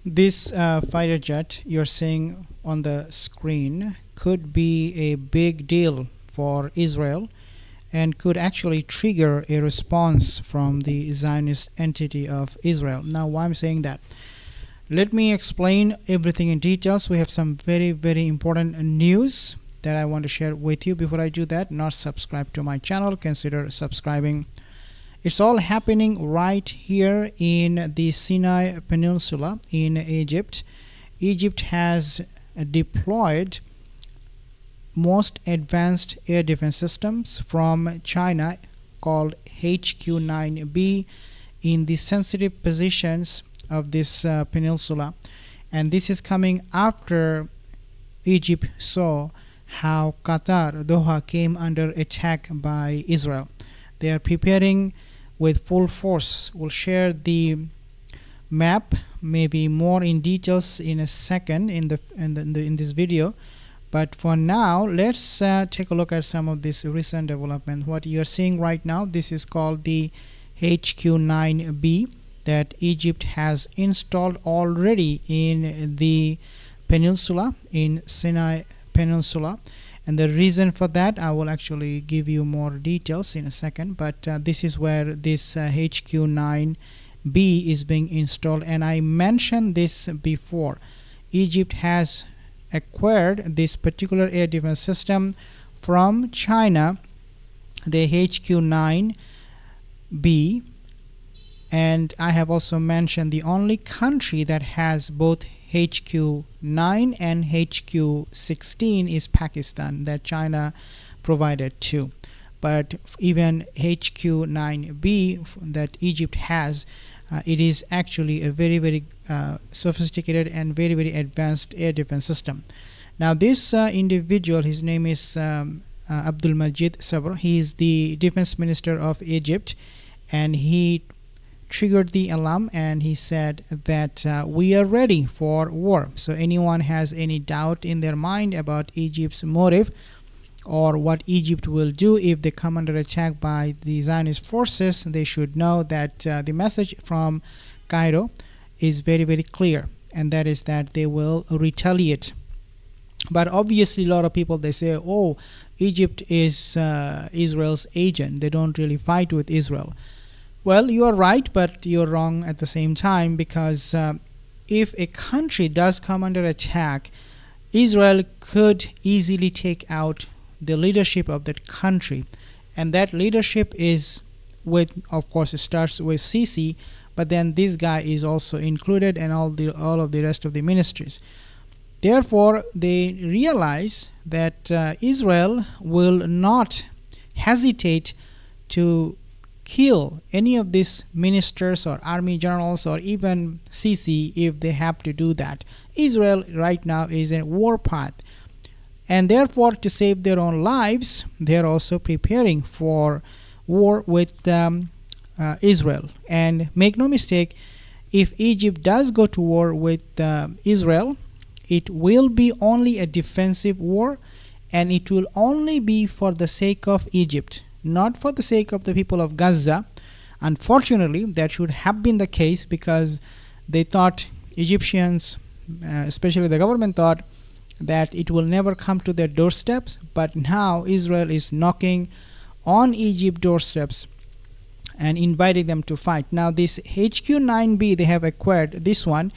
This fighter jet you're seeing on the screen could be a big deal for Israel and could actually trigger a response from the Zionist entity of Israel. Now, why I'm saying that? Let me explain everything in details. We have some very important news that I want to share with you. Before I do that, not subscribe to my channel, consider subscribing. It's all happening right here in the Sinai Peninsula in Egypt. Egypt has deployed most advanced air defense systems from China called HQ-9B in the sensitive positions of this peninsula, and this is coming after Egypt saw how Qatar, Doha, came under attack by Israel. They are preparing with full force. We'll share the map, maybe more in details in a second in this video. But for now, let's take a look at some of this recent development. What you are seeing right now, this is called the HQ-9B that Egypt has installed already in the peninsula, in Sinai Peninsula. And the reason for that, I will actually give you more details in a second. But this is where this HQ-9B is being installed. And I mentioned this before. Egypt has acquired this particular air defense system from China, the HQ-9B, and I have also mentioned the only country that has both HQ-9 and HQ-16 is Pakistan, that China provided to. But even HQ-9B that Egypt has, it is actually a very sophisticated and very advanced air defense system. Now this individual, his name is Abdul Majid Sabr. He is the defense minister of Egypt, and he triggered the alarm and he said that we are ready for war. So anyone has any doubt in their mind about Egypt's motive or what Egypt will do if they come under attack by the Zionist forces, they should know that the message from Cairo is very clear, and that is that they will retaliate. But obviously a lot of people, they say, oh, Egypt is Israel's agent, they don't really fight with Israel. Well, you are right, but you're wrong at the same time, because if a country does come under attack, Israel could easily take out the leadership of that country, and that leadership is with, of course, it starts with Sisi, but then this guy is also included, and all of the rest of the ministries. Therefore, they realize that Israel will not hesitate to kill any of these ministers or army generals or even Sisi if they have to do that. Israel right now is in war path, and therefore to save their own lives, they are also preparing for war with Israel. And make no mistake, if Egypt does go to war with Israel, it will be only a defensive war, and it will only be for the sake of Egypt, not for the sake of the people of Gaza. Unfortunately, that should have been the case, because they thought, Egyptians, especially the government, thought that it will never come to their doorsteps. But now Israel is knocking on Egypt doorsteps and inviting them to fight. Now this HQ-9B they have acquired, this one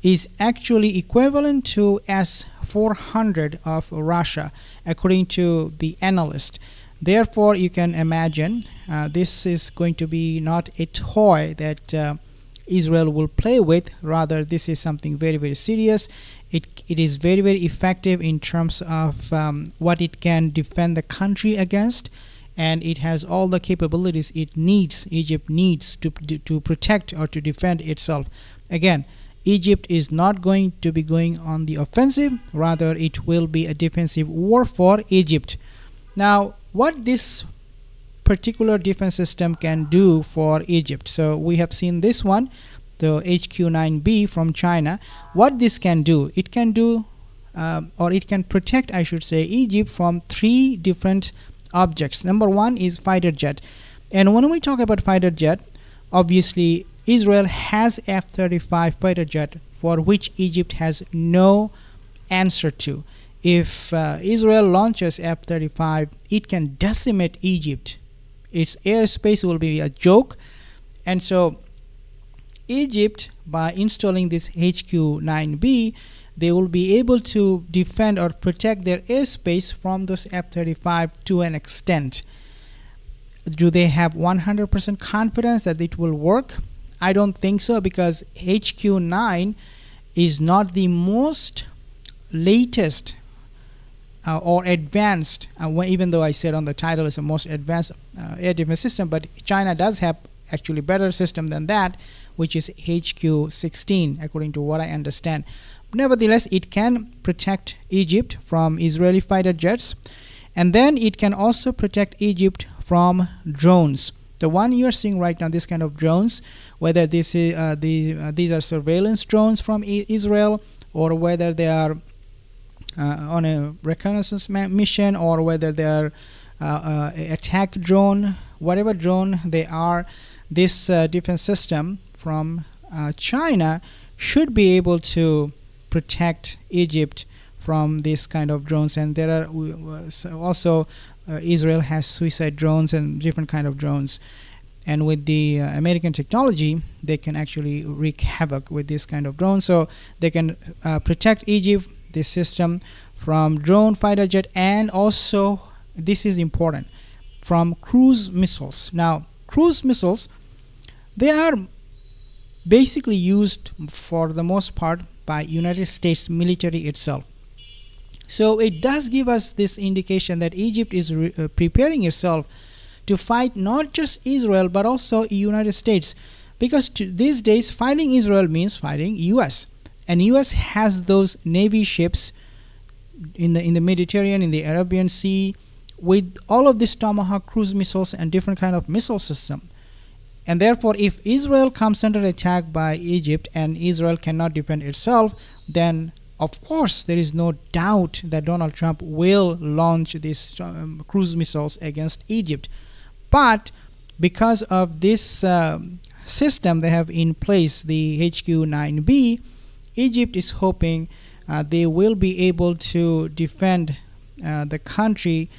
is actually equivalent to S-400 of Russia, according to the analyst. Therefore, you can imagine this is going to be not a toy that Israel will play with. Rather, this is something very serious. It is very effective in terms of what it can defend the country against, and it has all the capabilities Egypt needs to protect or to defend itself. Again, Egypt is not going to be going on the offensive, rather it will be a defensive war for Egypt. Now, what this particular defense system can do for Egypt. So we have seen this one, the HQ-9B from China. What this can do, it can do, or it can protect, I should say, Egypt from three different objects. Number one is fighter jet. And when we talk about fighter jet, obviously Israel has F-35 fighter jet for which Egypt has no answer to. If Israel launches F-35, it can decimate Egypt. Its airspace will be a joke. And so Egypt, by installing this HQ-9B, they will be able to defend or protect their airspace from those F-35 to an extent. Do they have 100% confidence that it will work? I don't think so, because HQ-9 is not the most latest or advanced, even though I said on the title it's the most advanced air defense system, but China does have actually better system than that, which is HQ-16, according to what I understand. Nevertheless, it can protect Egypt from Israeli fighter jets, and then it can also protect Egypt from drones. The one you are seeing right now, this kind of drones, whether this is these are surveillance drones from Israel, or whether they are on a reconnaissance mission, or whether they are attack drone, whatever drone they are, this defense system from China should be able to protect Egypt from this kind of drones. And there are also Israel has suicide drones and different kind of drones, and with the American technology they can actually wreak havoc with this kind of drones. So they can protect Egypt, this system, from drone fighter jet, and also, this is important, from cruise missiles. Now cruise missiles, they are basically used for the most part by United States military itself. So it does give us this indication that Egypt is preparing itself to fight not just Israel but also United States, because these days fighting Israel means fighting US, and US has those navy ships in the Mediterranean, in the Arabian Sea, with all of these Tomahawk cruise missiles and different kind of missile system. And therefore, if Israel comes under attack by Egypt and Israel cannot defend itself, then of course there is no doubt that Donald Trump will launch these cruise missiles against Egypt. But because of this system they have in place, the HQ-9B, Egypt is hoping they will be able to defend the country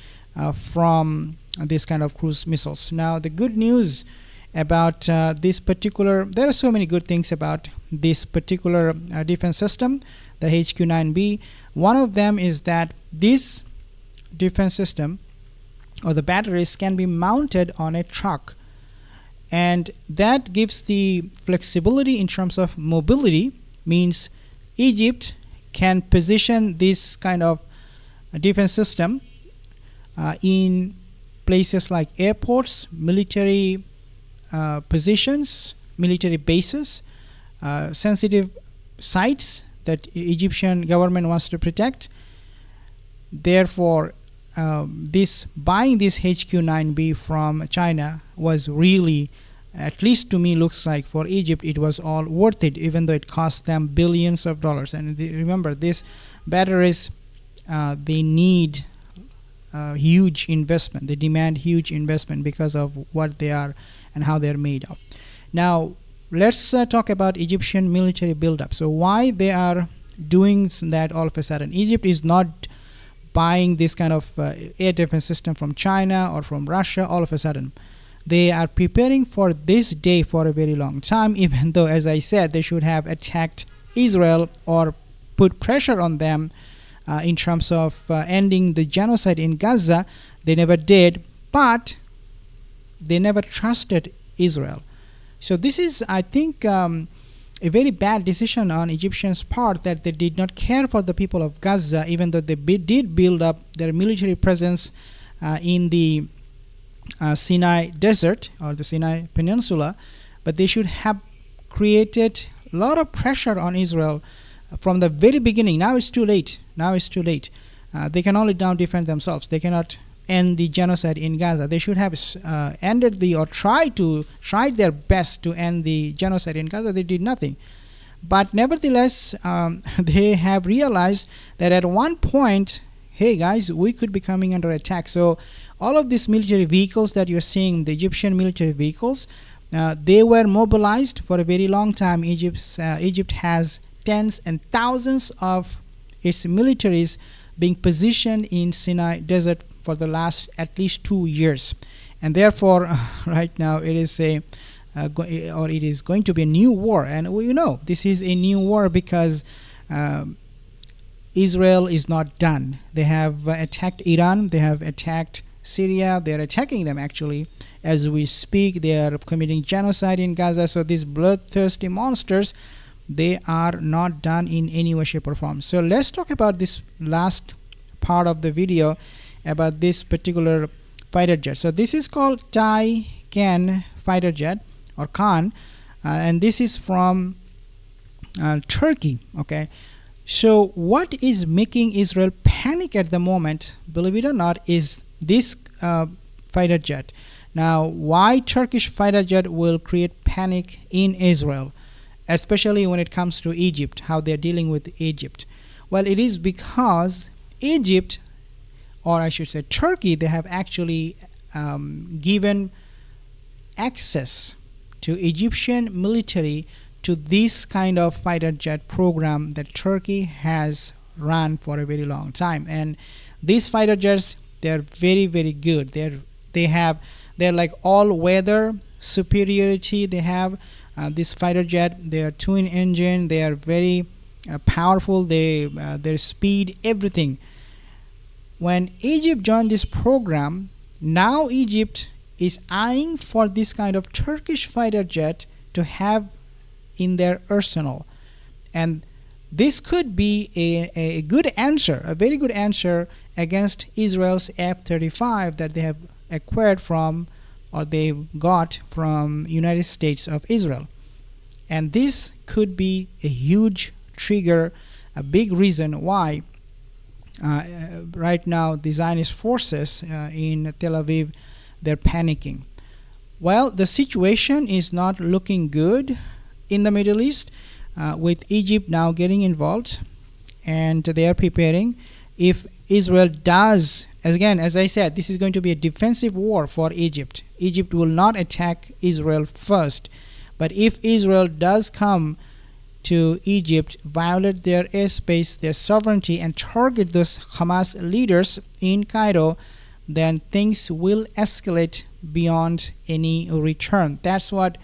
from this kind of cruise missiles. Now the good news about this particular, there are so many good things about this particular defense system, the HQ-9B. One of them is that this defense system, or the batteries, can be mounted on a truck, and that gives the flexibility in terms of mobility. Means Egypt can position this kind of defense system in places like airports, military positions, military bases, sensitive sites that Egyptian government wants to protect. Therefore, buying this HQ-9B from China was really, at least to me, looks like for Egypt it was all worth it, even though it cost them billions of dollars. And remember, these batteries, they need huge investment. They demand huge investment because of what they are and how they're made of. Now let's talk about Egyptian military buildup. So why they are doing that all of a sudden? Egypt is not buying this kind of air defense system from China or from Russia all of a sudden. They are preparing for this day for a very long time, even though, as I said, they should have attacked Israel or put pressure on them in terms of ending the genocide in Gaza. They never did, but they never trusted Israel. So this is, I think, a very bad decision on Egyptians' part, that they did not care for the people of Gaza, even though they did build up their military presence in the Sinai desert or the Sinai Peninsula. But they should have created a lot of pressure on Israel from the very beginning. Now it's too late. They can only now defend themselves. They cannot end the genocide in Gaza. They should have ended or tried their best to end the genocide in Gaza. They did nothing. But nevertheless, they have realized that at one point, hey guys, we could be coming under attack. So all of these military vehicles that you're seeing, the Egyptian military vehicles, they were mobilized for a very long time. Egypt has tens and thousands of its militaries being positioned in Sinai desert for the last at least 2 years, and therefore right now it is it is going to be a new war. And we know this is a new war because Israel is not done. They have attacked Iran, they have attacked Syria, they are attacking them actually as we speak. They are committing genocide in Gaza. So these bloodthirsty monsters, they are not done in any way, shape or form. So let's talk about this last part of the video about this particular fighter jet. So this is called Tai-Kan fighter jet, or Khan, and this is from Turkey. Okay, so what is making Israel panic at the moment, believe it or not, is this fighter jet. Now, why Turkish fighter jet will create panic in Israel, especially when it comes to Egypt, how they're dealing with Egypt? Well, it is because Egypt, or I should say Turkey, they have actually given access to Egyptian military to this kind of fighter jet program that Turkey has run for a very long time. And these fighter jets, they're very, very good. They're like all-weather superiority. They have this fighter jet. They are twin engine. They are very powerful. Their speed, everything. When Egypt joined this program, now Egypt is eyeing for this kind of Turkish fighter jet to have in their arsenal. And this could be a good answer, a very good answer against Israel's F-35 that they have acquired from, or they got from United States of Israel. And this could be a huge trigger, a big reason why right now the Zionist forces in Tel Aviv, they're panicking. Well, the situation is not looking good in the Middle East, with Egypt now getting involved, and they are preparing. If Israel does, again, as I said, this is going to be a defensive war for Egypt. Egypt will not attack Israel first, but if Israel does come to Egypt, violate their airspace, their sovereignty, and target those Hamas leaders in Cairo, then things will escalate beyond any return. That's what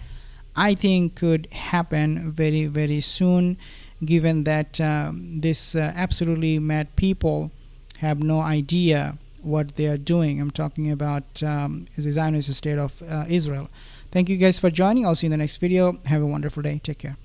I think could happen very, very soon, given that this absolutely mad people have no idea what they are doing. I'm talking about the Zionist state of Israel. Thank you guys for joining. I'll see you in the next video. Have a wonderful day. Take care.